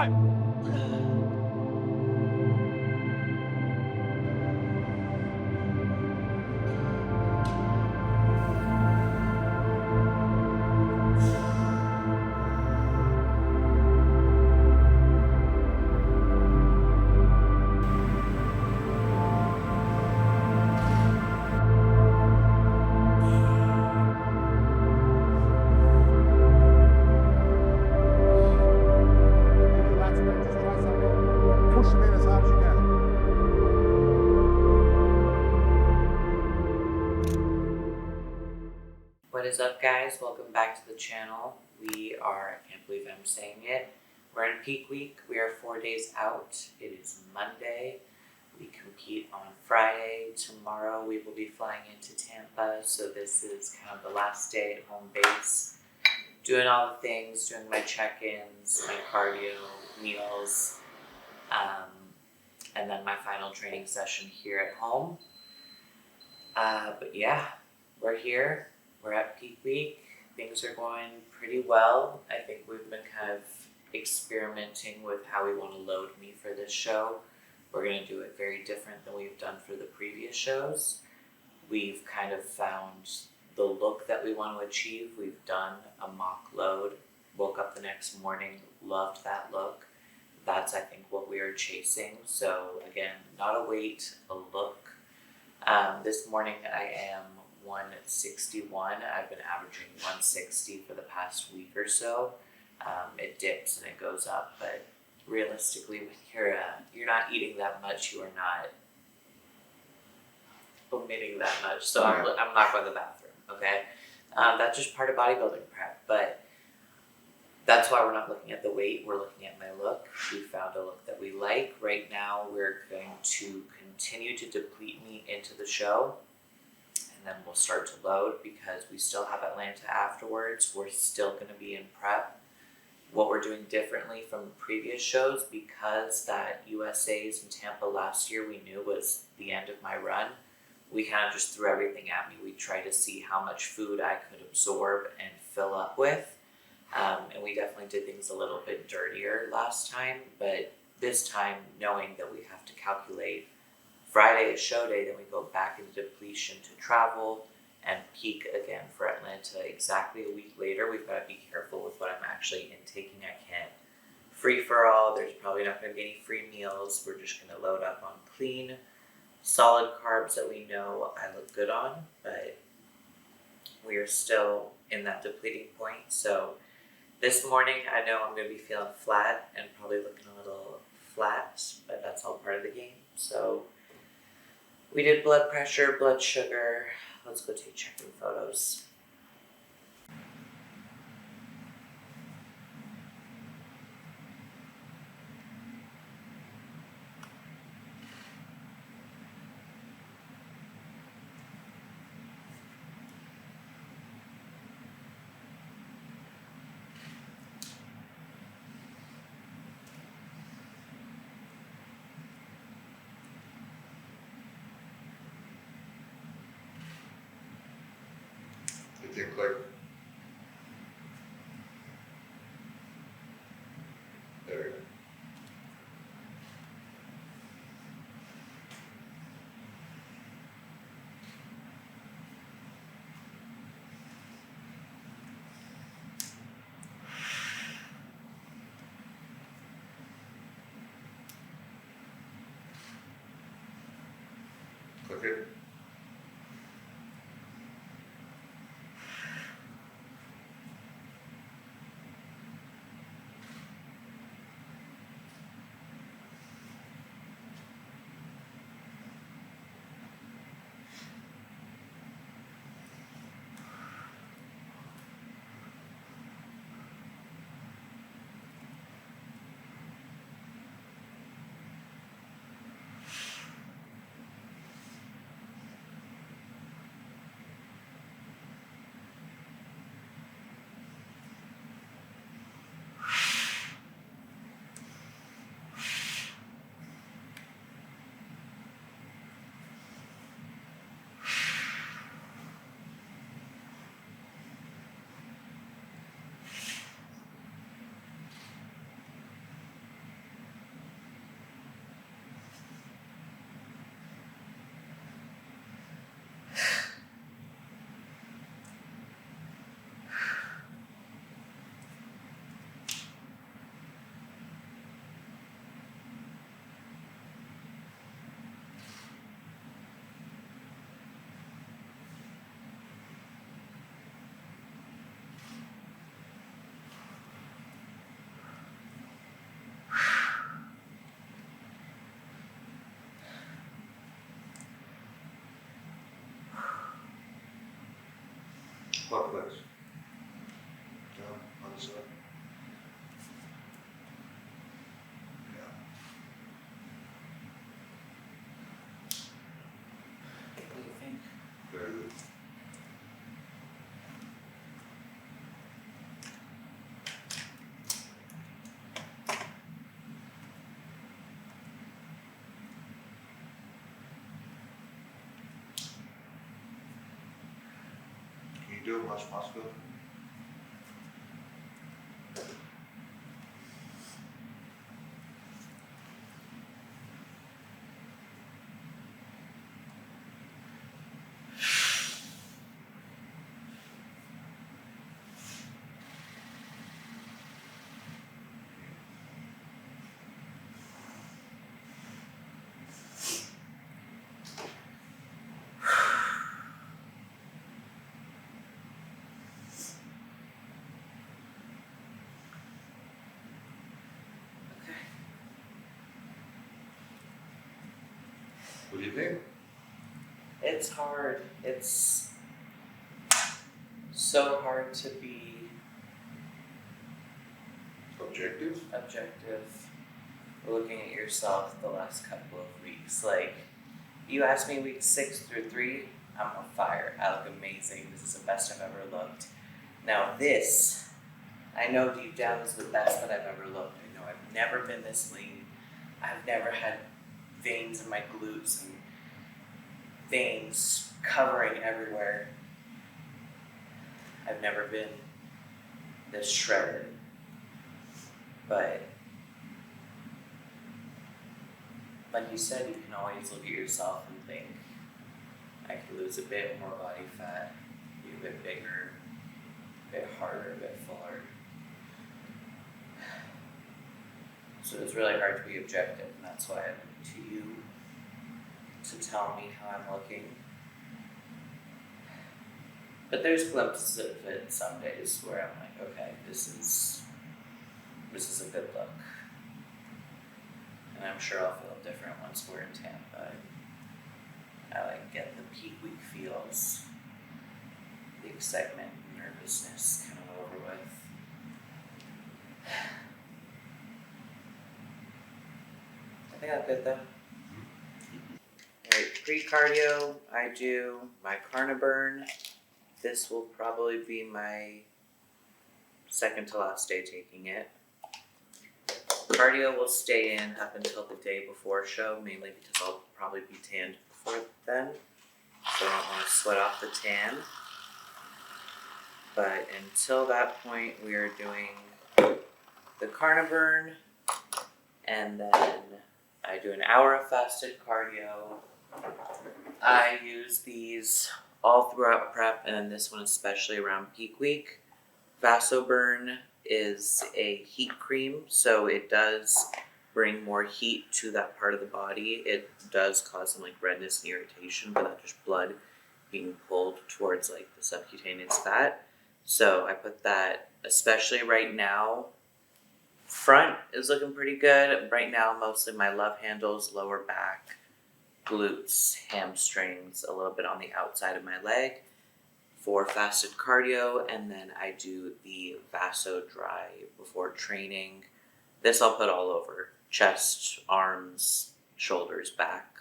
time! Push them in as hard as you can. What is up, guys? Welcome back to the channel. We are, I can't believe I'm saying it, we're in peak week. We are 4 days out. It is Monday. We compete on Friday. Tomorrow we will be flying into Tampa, so this is kind of the last day at home base. Doing all the things, doing my check-ins, my cardio, meals, and then my final training session here at home. But yeah, we're here. We're at peak week. Things are going pretty well. I think we've been kind of experimenting with how we want to load me for this show. We're going to do it very different than we've done for the previous shows. We've kind of found the look that we want to achieve. We've done a mock load, woke up the next morning, loved that look. That's, I think, what we are chasing. So again, not a weight, a look. This morning I am 161. I've been averaging 160 for the past week or so. It dips and it goes up, but realistically, when you're not eating that much, you are not omitting that much. So I'm not going to the bathroom. Okay, that's just part of bodybuilding prep, but that's why we're not looking at the weight. We're looking at my look. We found a look that we like. Right now, we're going to continue to deplete me into the show, and then we'll start to load because we still have Atlanta afterwards. We're still going to be in prep. What we're doing differently from previous shows, because that USA's in Tampa last year we knew was the end of my run, we kind of just threw everything at me. We tried to see how much food I could absorb and fill up with. And we definitely did things a little bit dirtier last time, but this time, knowing that we have to calculate Friday is show day, then we go back into depletion to travel and peak again for Atlanta exactly a week later. We've got to be careful with what I'm actually intaking. I can't free for all. There's probably not going to be any free meals. We're just going to load up on clean, solid carbs that we know I look good on, but we are still in that depleting point. So this morning, I know I'm going to be feeling flat and probably looking a little flat, but that's all part of the game. So we did blood pressure, blood sugar. Let's go take check-in photos. It didn't click. There we go. Click it. Squat flex. Down on the side. Yeah. What do you think? Very good. Can you do it much muscular? Okay. What do you think? It's hard. It's so hard to be Objective? objective looking at yourself the last couple of weeks. Like, you asked me week 6 through 3, I'm on fire. I look amazing. This is the best I've ever looked. Now this, I know deep down is the best that I've ever looked. I know I've never been this lean. I've never had veins in my glutes and veins covering everywhere. I've never been this shredded. But like you said, you can always look at yourself and think, I could lose a bit more body fat, be a bit bigger, a bit harder, a bit fuller. So it's really hard to be objective, and that's why I look to you to tell me how I'm looking. But there's glimpses of it some days where I'm like, okay, this is a good look. And I'm sure I'll feel different once we're in Tampa. I like get the peak week feels, the excitement and nervousness kind of over with. I think I'm good though. Alright, pre-cardio, I do my Carniburn. This will probably be my second to last day taking it. Cardio will stay in up until the day before show, mainly because I'll probably be tanned before then. So I don't want to sweat off the tan. But until that point, we are doing the Carniburn, and then I do an hour of fasted cardio. I use these all throughout prep, and this one especially around peak week. Vasoburn is a heat cream, so it does bring more heat to that part of the body. It does cause some like redness and irritation, but that's just blood being pulled towards like the subcutaneous fat. So I put that, especially right now. Front is looking pretty good. Right now, mostly my love handles, lower back, glutes, hamstrings, a little bit on the outside of my leg for fasted cardio, and then I do the Vaso Dry before training. This I'll put all over: chest, arms, shoulders, back,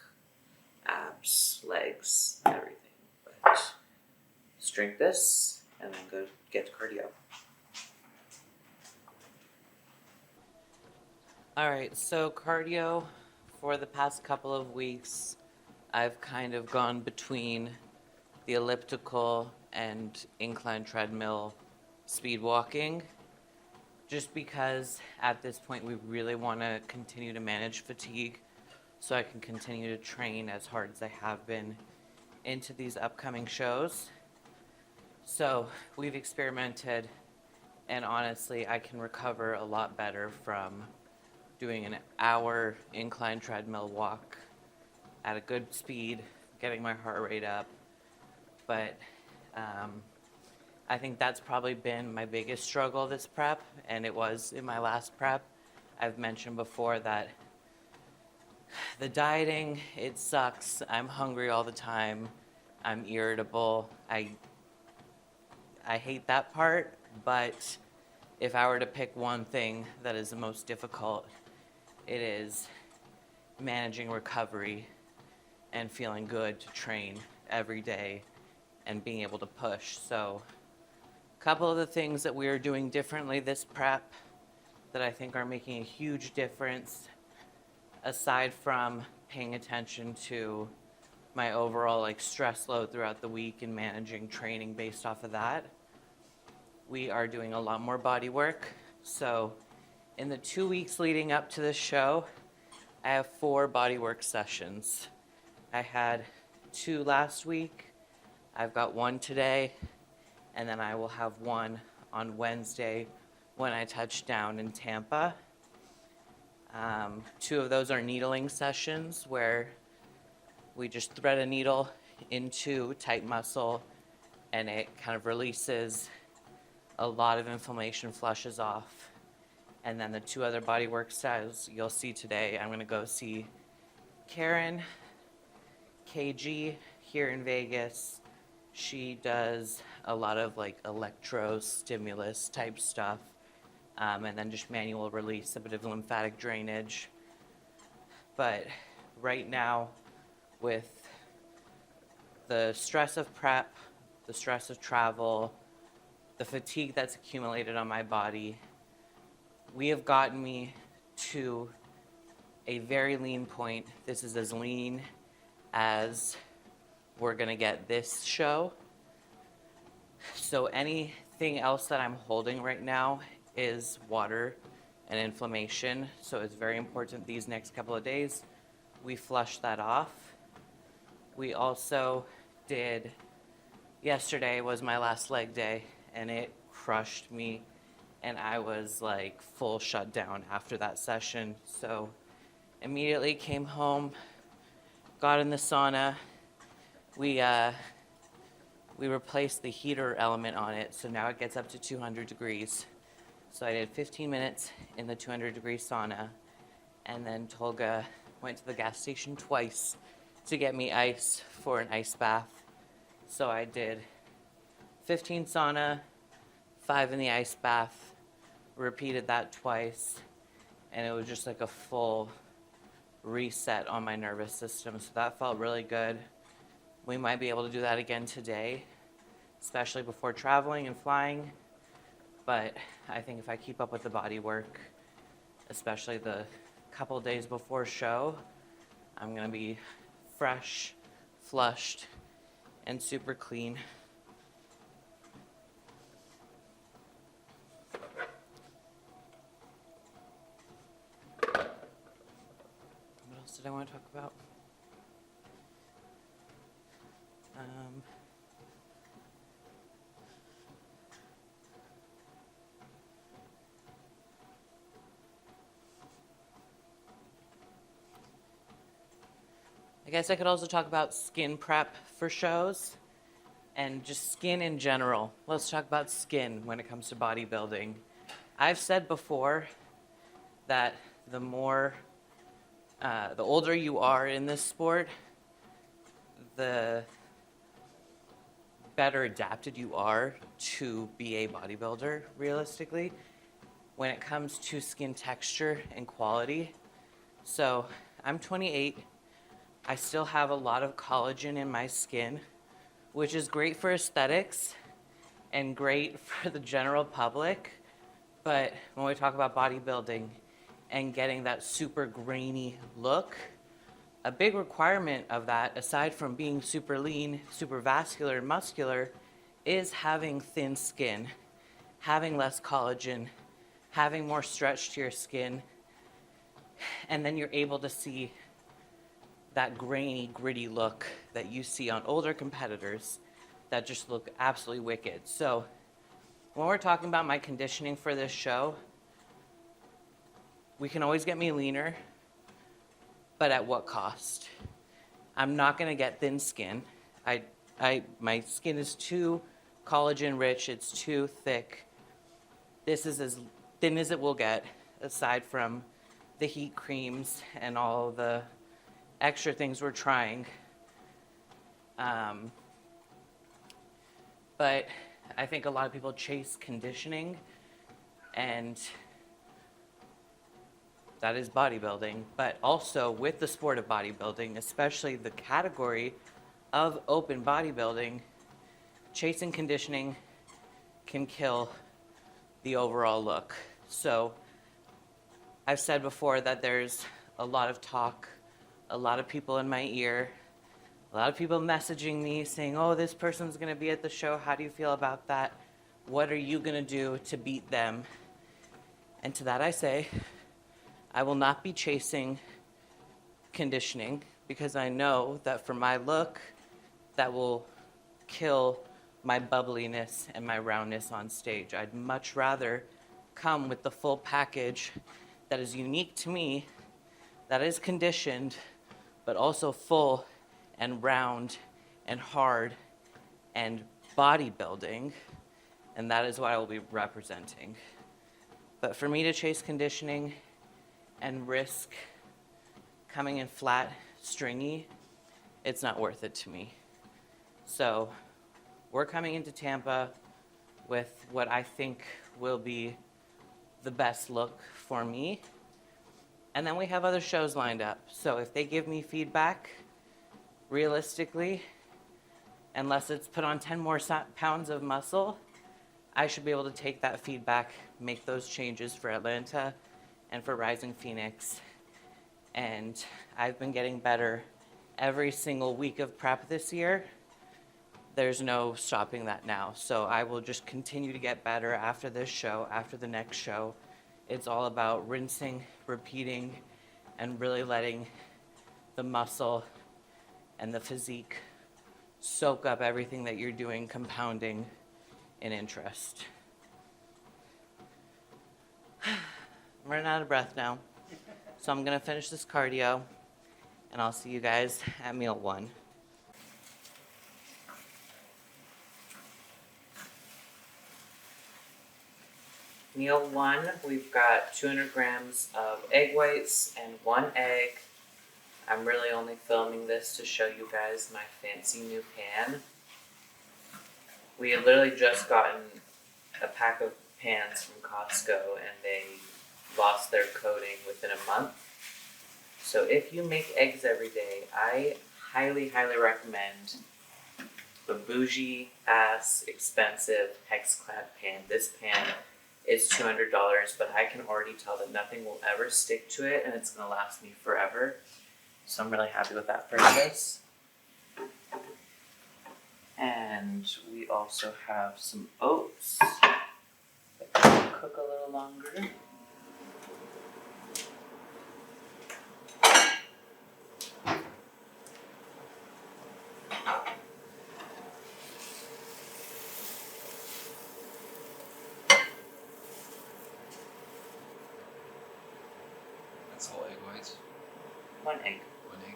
abs, legs, everything. But just drink this and then go get to cardio. Alright, so cardio for the past couple of weeks, I've kind of gone between the elliptical and incline treadmill speed walking, just because at this point we really want to continue to manage fatigue so I can continue to train as hard as I have been into these upcoming shows. So we've experimented, and honestly I can recover a lot better from doing an hour incline treadmill walk at a good speed, getting my heart rate up. But I think that's probably been my biggest struggle this prep, and it was in my last prep. I've mentioned before that the dieting, it sucks. I'm hungry all the time. I'm irritable. I I hate that part, but if I were to pick one thing that is the most difficult, it is managing recovery and feeling good to train every day and being able to push. So a couple of the things that we are doing differently this prep that I think are making a huge difference, aside from paying attention to my overall like stress load throughout the week and managing training based off of that, we are doing a lot more body work. So in the 2 weeks leading up to this show, I have 4 body work sessions. I had 2 last week, I've got 1 today, and then I will have 1 on Wednesday when I touch down in Tampa. 2 of those are needling sessions where we just thread a needle into tight muscle and it kind of releases a lot of inflammation, flushes off. And then the 2 other body work styles you'll see today, I'm going to go see Karen KG here in Vegas. She does a lot of like electro stimulus type stuff, and then just manual release, a bit of lymphatic drainage. But right now, with the stress of prep, the stress of travel, the fatigue that's accumulated on my body, we have gotten me to a very lean point. This is as lean as we're gonna get this show. So anything else that I'm holding right now is water and inflammation. So it's very important these next couple of days we flush that off. We also did, yesterday was my last leg day and it crushed me and I was like full shutdown after that session. So immediately came home, got in the sauna. We replaced the heater element on it, so now it gets up to 200 degrees. So I did 15 minutes in the 200-degree sauna, and then Tolga went to the gas station twice to get me ice for an ice bath. So I did 15 sauna, 5 in the ice bath, repeated that twice, and it was just like a full reset on my nervous system. So that felt really good. We might be able to do that again today, especially before traveling and flying. But I think if I keep up with the body work, especially the couple days before show, I'm gonna be fresh, flushed, and super clean. What else did I want to talk about? I guess I could also talk about skin prep for shows and just skin in general. Let's talk about skin when it comes to bodybuilding. I've said before that the older you are in this sport, the better adapted you are to be a bodybuilder, realistically, when it comes to skin texture and quality. So I'm 28. I still have a lot of collagen in my skin, which is great for aesthetics and great for the general public. But when we talk about bodybuilding and getting that super grainy look, a big requirement of that, aside from being super lean, super vascular and muscular, is having thin skin, having less collagen, having more stretch to your skin, and then you're able to see that grainy, gritty look that you see on older competitors that just look absolutely wicked. So when we're talking about my conditioning for this show, we can always get me leaner, but at what cost? I'm not gonna get thin skin. My skin is too collagen rich, it's too thick. This is as thin as it will get, aside from the heat creams and all the extra things we're trying. But I think a lot of people chase conditioning, and that is bodybuilding, but also with the sport of bodybuilding, especially the category of open bodybuilding, chasing conditioning can kill the overall look. So I've said before that there's a lot of talk, a lot of people in my ear, a lot of people messaging me saying, oh, this person's gonna be at the show, how do you feel about that? What are you gonna do to beat them? And to that I say, I will not be chasing conditioning because I know that for my look, that will kill my bubbliness and my roundness on stage. I'd much rather come with the full package that is unique to me, that is conditioned, but also full and round and hard and bodybuilding, and that is what I will be representing. But for me to chase conditioning and risk coming in flat, stringy, it's not worth it to me. So we're coming into Tampa with what I think will be the best look for me. And then we have other shows lined up. So if they give me feedback, realistically, unless it's put on 10 more pounds of muscle, I should be able to take that feedback, make those changes for Atlanta and for Rising Phoenix. And I've been getting better every single week of prep this year. There's no stopping that now. So I will just continue to get better after this show, after the next show. It's all about rinsing, repeating, and really letting the muscle and the physique soak up everything that you're doing, compounding in interest. I'm running out of breath now. So I'm gonna finish this cardio, and I'll see you guys at meal 1. Meal 1, we've got 200 grams of egg whites and 1 egg. I'm really only filming this to show you guys my fancy new pan. We had literally just gotten a pack of pans from Costco and they lost their coating within a month. So if you make eggs every day, I highly, highly recommend the bougie ass expensive HexClad pan. This pan is $200, but I can already tell that nothing will ever stick to it and it's gonna last me forever. So I'm really happy with that purchase. And we also have some oats that can cook a little longer. That's all egg whites? 1 egg. 1 egg.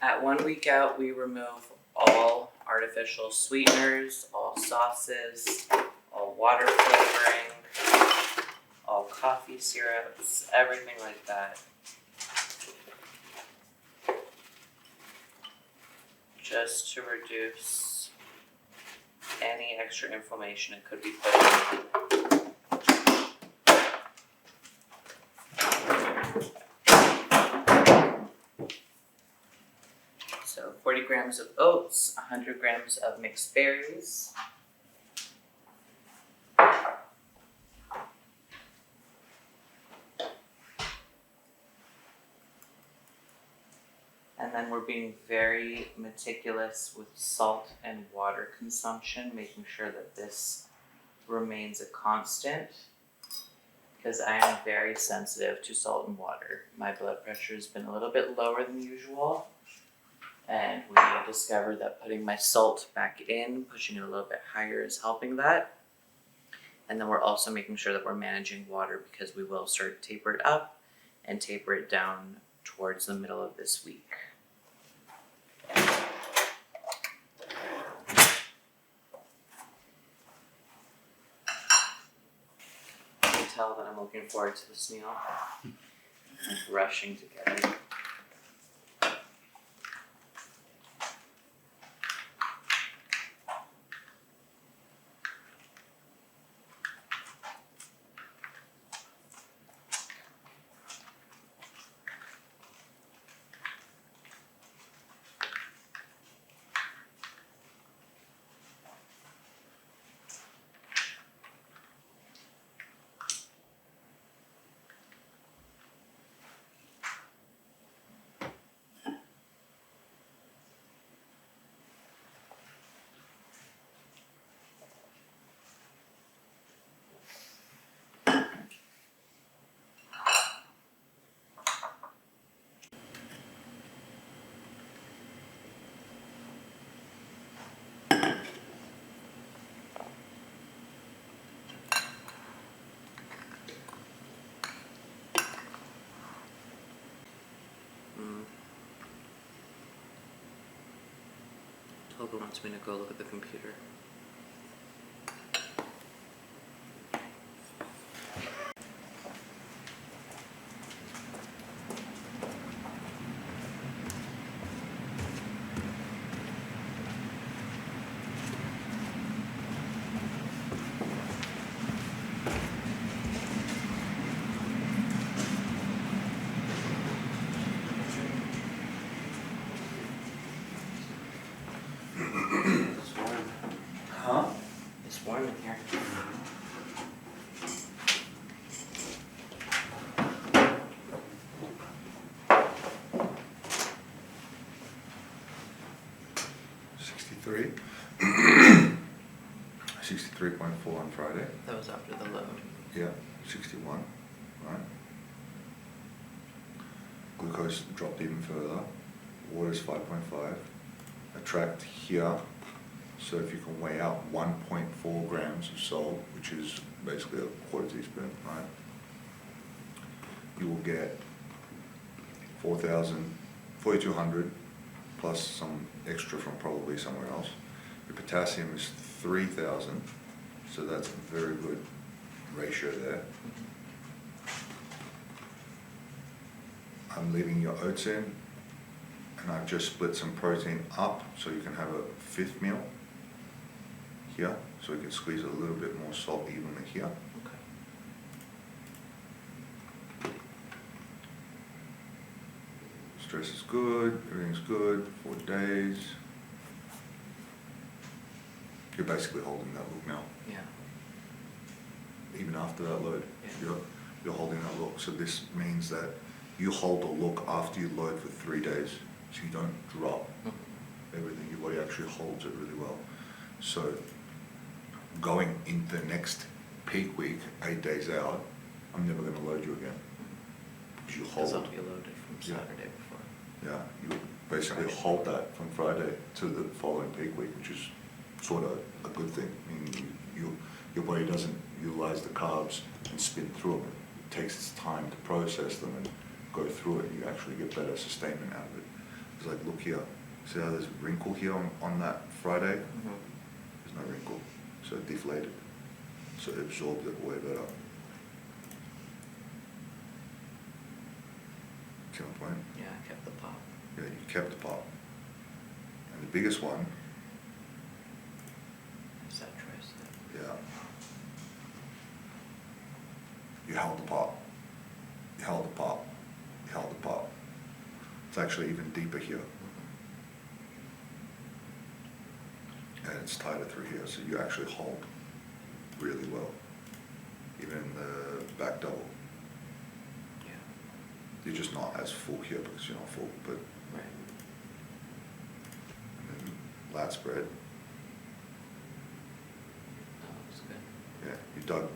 At 1 week out, we remove all artificial sweeteners, all sauces, all water flavoring, all coffee syrups, everything like that. Just to reduce any extra inflammation it could be putting in. So 40 grams of oats, 100 grams of mixed berries. And then we're being very meticulous with salt and water consumption, making sure that this remains a constant, because I am very sensitive to salt and water. My blood pressure has been a little bit lower than usual, and we discovered that putting my salt back in, pushing it a little bit higher, is helping that. And then we're also making sure that we're managing water because we will start to taper it up and taper it down towards the middle of this week. You can tell that I'm looking forward to this meal. I'm rushing to get it. Toga wants me to go look at the computer. It's warm. Huh? It's warm in here. $63. 63.4 on Friday. That was after the load. Yeah, 61, right? Glucose dropped even further. Water's 5.5. Attract here. So if you can weigh out 1.4 grams of salt, which is basically a quarter teaspoon, right? You will get 4,200 plus some extra from probably somewhere else. Your potassium is 3,000, so that's a very good ratio there. I'm leaving your oats in, and I've just split some protein up so you can have a fifth meal here, so we can squeeze a little bit more salt evenly here. Okay. Stress is good, everything's good, 4 days. You're basically holding that look now, Yeah. even after that load. Yeah. You're holding that look, so this means that you hold the look after you load for 3 days, so you don't drop everything. Your body actually holds it really well. So going into the next peak week, 8 days out, I'm never going to load you again. Because you Because hold. I'll be loaded from Yeah. Saturday before. Yeah, you basically Friday. hold that from Friday to the following peak week, which is sort of a good thing. I mean, your body doesn't utilize the carbs and spin through them. It takes its time to process them and go through it. You actually get better sustainment out of it. It's like, look here. See how there's a wrinkle here on that Friday? There's no wrinkle. So it deflated. So it absorbed it way better. See my point? Yeah, I kept the pop. Yeah, you kept the pop. And the biggest one, Is that tricep? yeah. You held the pop. You held the pop. You held the pop. It's actually even deeper here. And it's tighter through here, so you actually hold really well. Even in the back double. Yeah. You're just not as full here because you're not full, but Right. and then lat spread. That looks good. Yeah,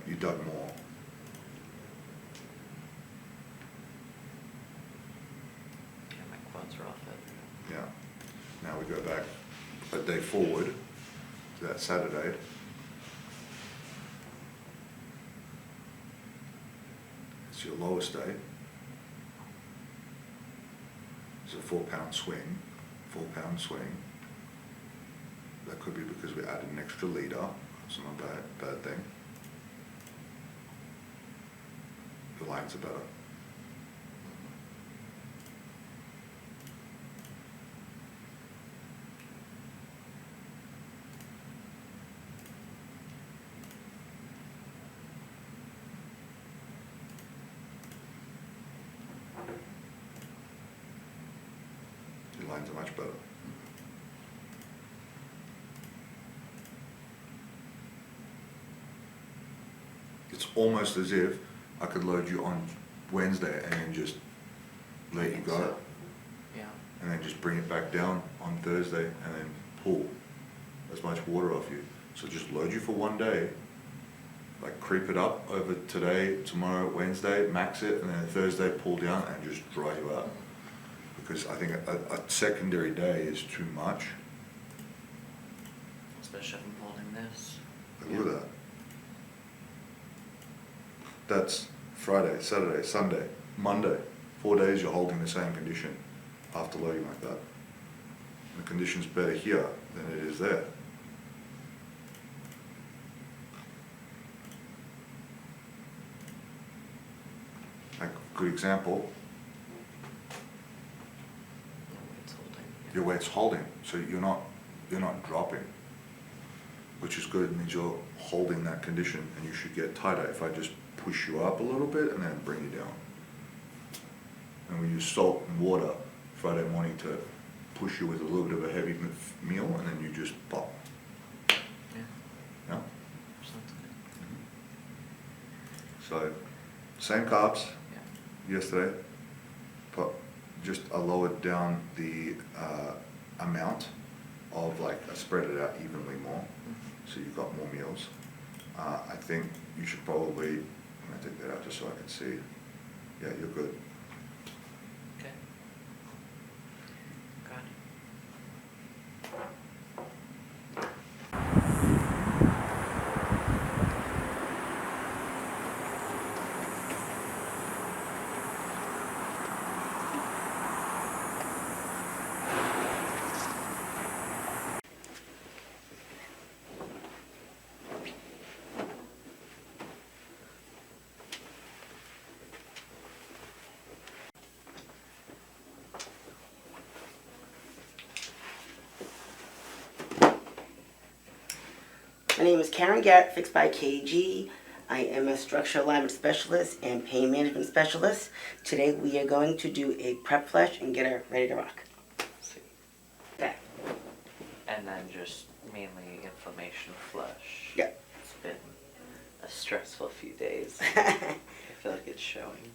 you dug more. Yeah, my quads are all feathered. Yeah. Now we go back a day forward to that Saturday. It's your lowest day. It's a 4-pound swing, 4-pound swing. That could be because we added an extra leader. It's not a bad thing. The lines are better. Your lines are much better. It's almost as if I could load you on Wednesday and then just let you go. So, yeah. And then just bring it back down on Thursday and then pull as much water off you. So just load you for one day, like creep it up over today, tomorrow, Wednesday, max it, and then Thursday pull down and just dry you out. Because I think a secondary day is too much. Especially if I'm holding this. Look at that. That's Friday, Saturday, Sunday, Monday. 4 days you're holding the same condition after loading like that. The condition's better here than it is there. Like, good example, It's holding. your weight's holding, so you're not dropping, which is good. It means you're holding that condition, and you should get tighter if I just push you up a little bit and then bring you down. And we use salt and water Friday morning to push you with a little bit of a heavy meal, and then you just pop. Yeah. Yeah? Sounds good. So, same carbs Yeah. yesterday, but just I lowered down the amount of, like, I spread it out evenly more, so you've got more meals. I think you should probably, I'm gonna take that out just so I can see. Yeah, you're good. Okay. Got it. My name is Karen Garrett, Fixed by KG. I am a structural alignment specialist and pain management specialist. Today we are going to do a prep flush and get her ready to rock. See. Okay. And then just mainly inflammation flush. Yeah. It's been a stressful few days. I feel like it's showing.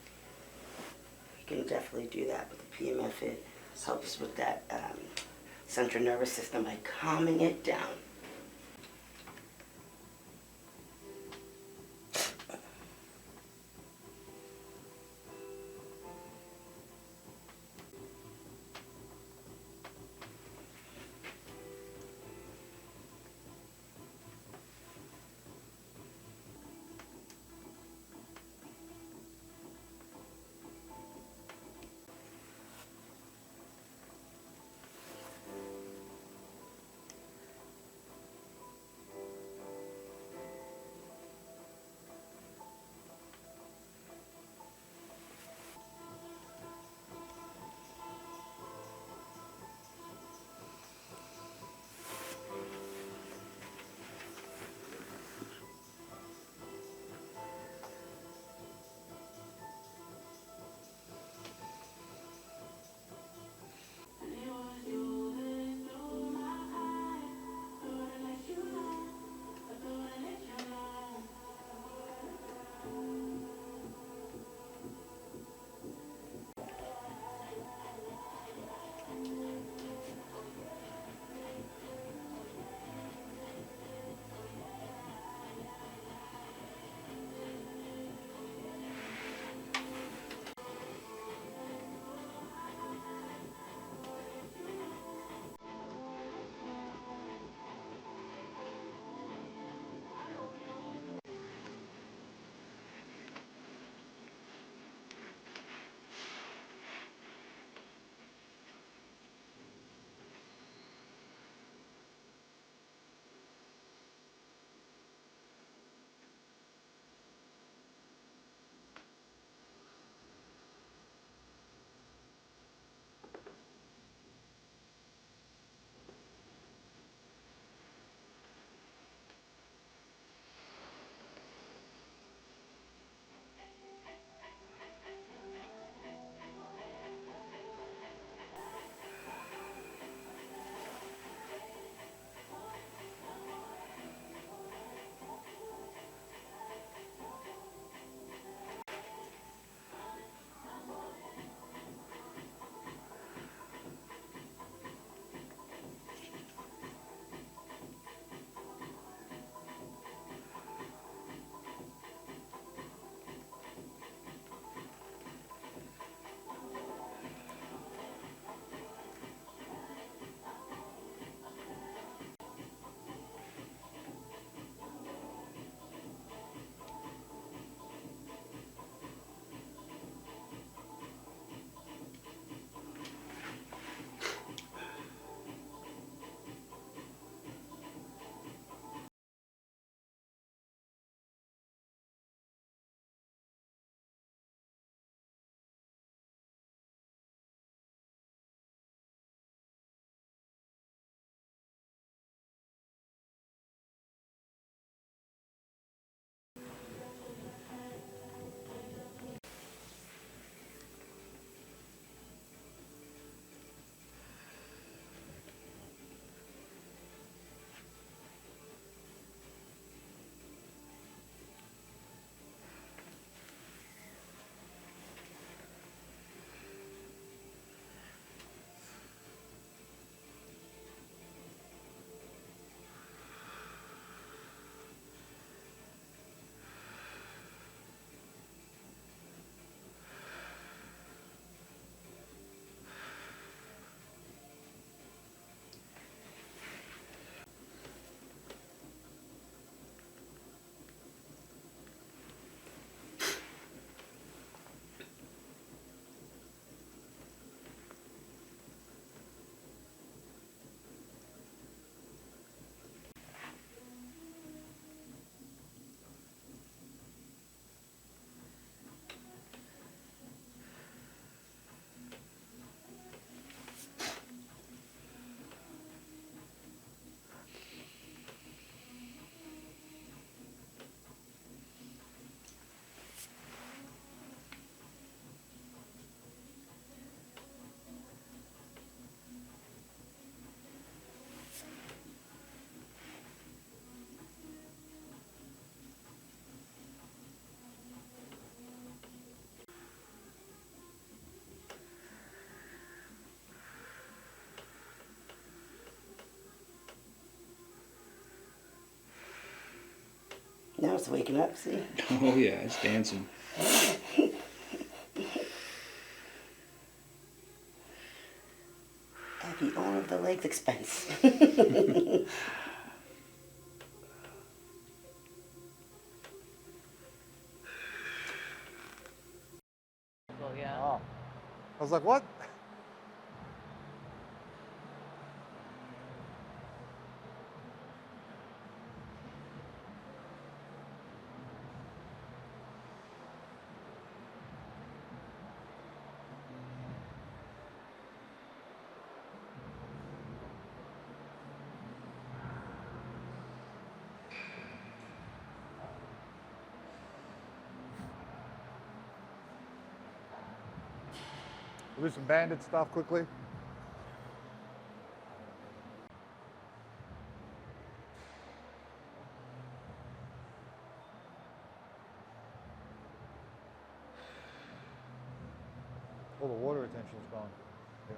You can definitely do that with the PMF. It helps with that central nervous system by calming it down. Now it's waking up, see? Oh yeah, it's dancing. At the owner of the leg's expense. Well, yeah. Oh. I was like, what? We'll do some banded stuff quickly. Oh, the water retention is gone. Yeah.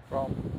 From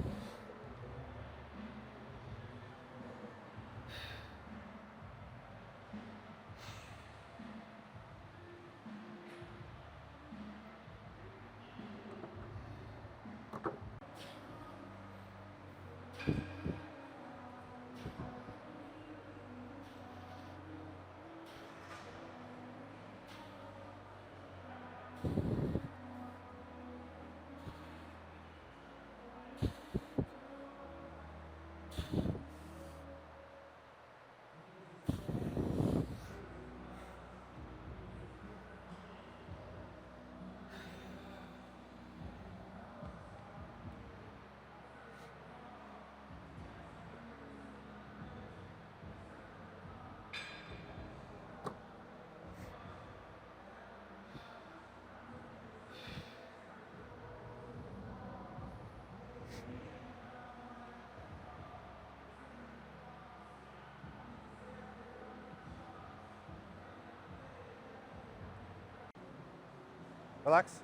relax.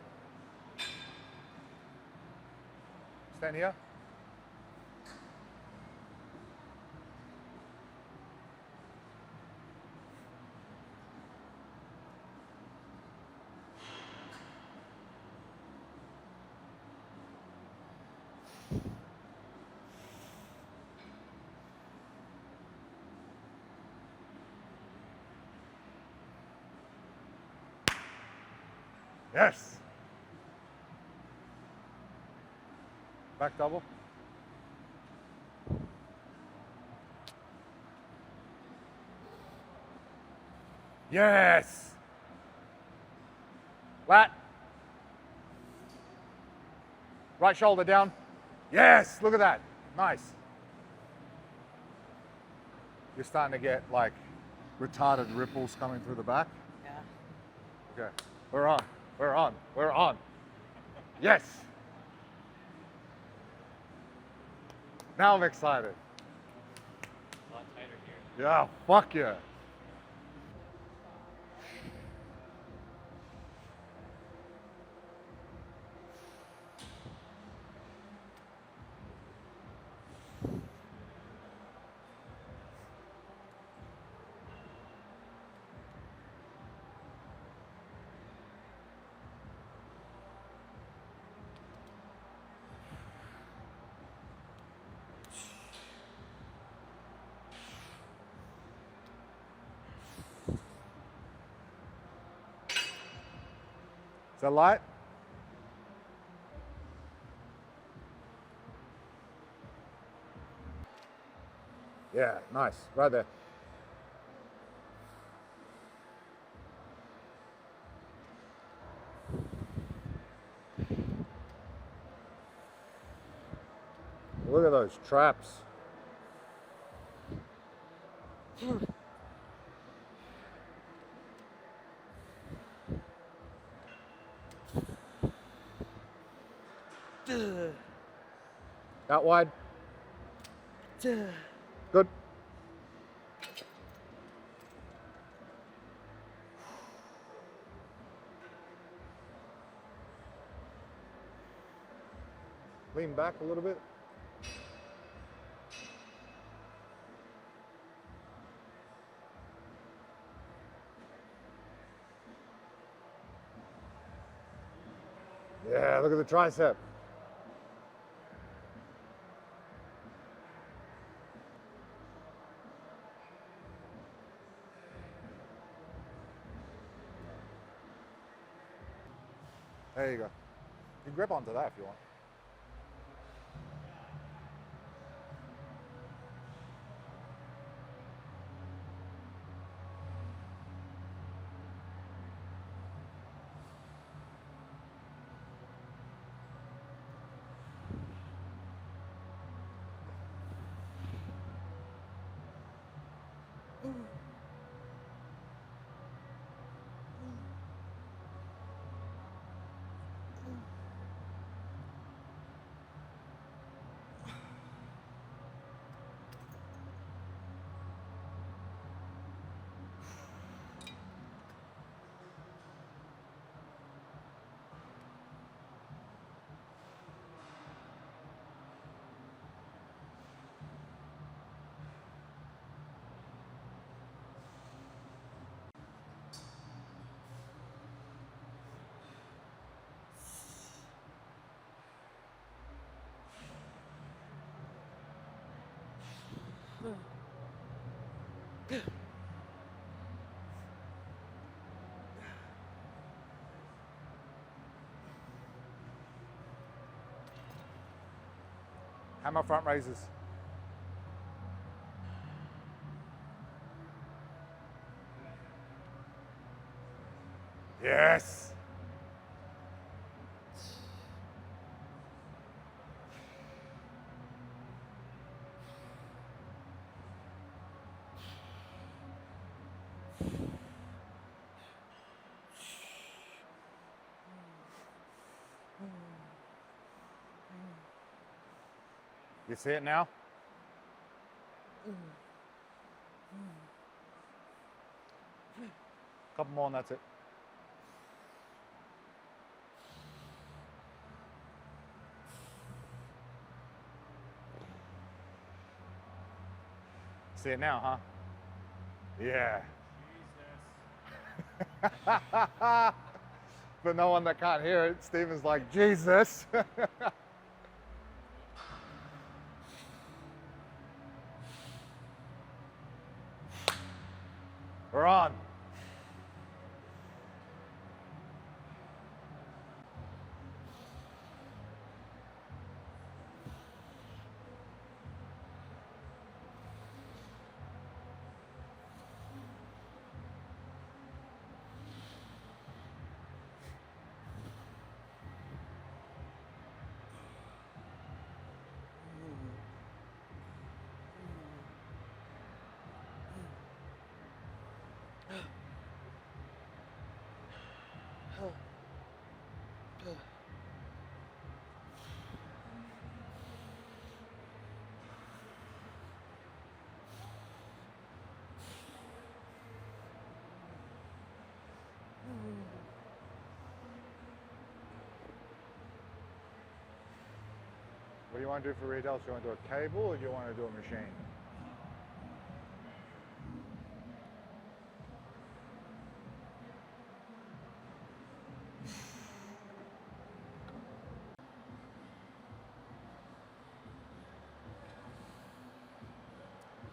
Stand here. Yes. Back double. Yes. Lat. Right shoulder down. Yes, look at that. Nice. You're starting to get like retarded ripples coming through the back. Yeah. Okay. We're on. We're on. We're on. Yes. Now I'm excited. A lot tighter here. Yeah, fuck yeah. that light? Yeah, nice. Right there. Look at those traps. Out wide. Good. Lean back a little bit. Yeah, look at the tricep. There you go. You can grip onto that if you want. Hammer front raises. Yes. You see it now? Couple more and that's it. See it now, huh? Yeah. For no one that can't hear it, Steven's like, Jesus. We're on. What do you want to do for readouts? Do you want to do a cable or do you want to do a machine?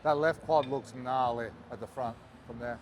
That left quad looks gnarly at the front from there.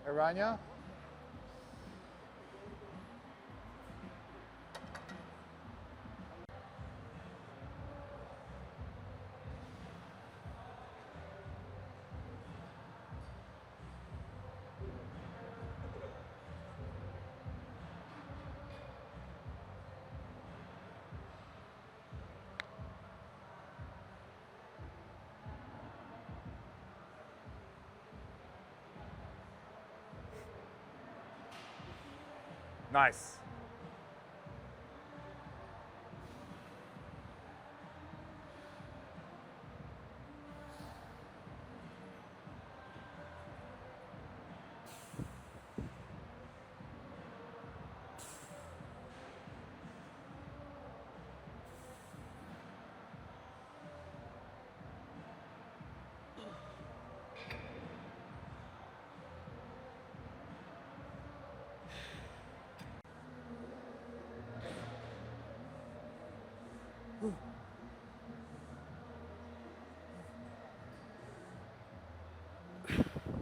Aranya? Nice.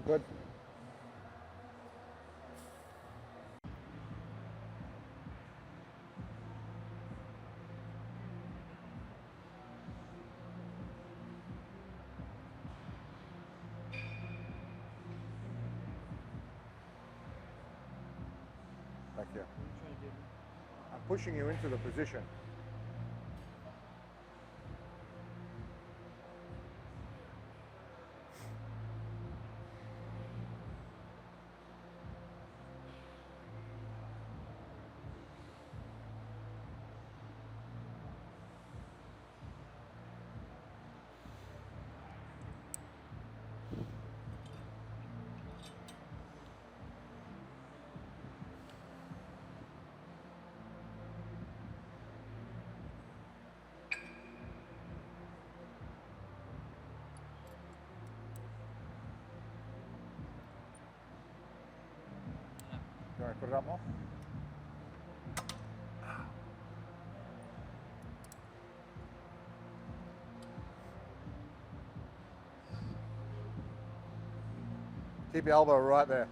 Good. Back here. I'm pushing you into the position. You want to put it up more? Keep your elbow right there.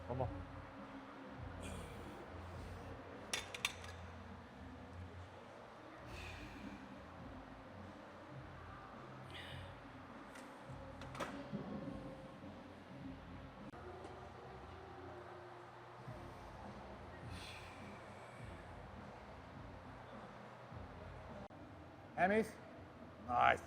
Come on. Hammies? Nice.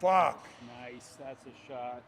Fuck. Nice. That's a shot.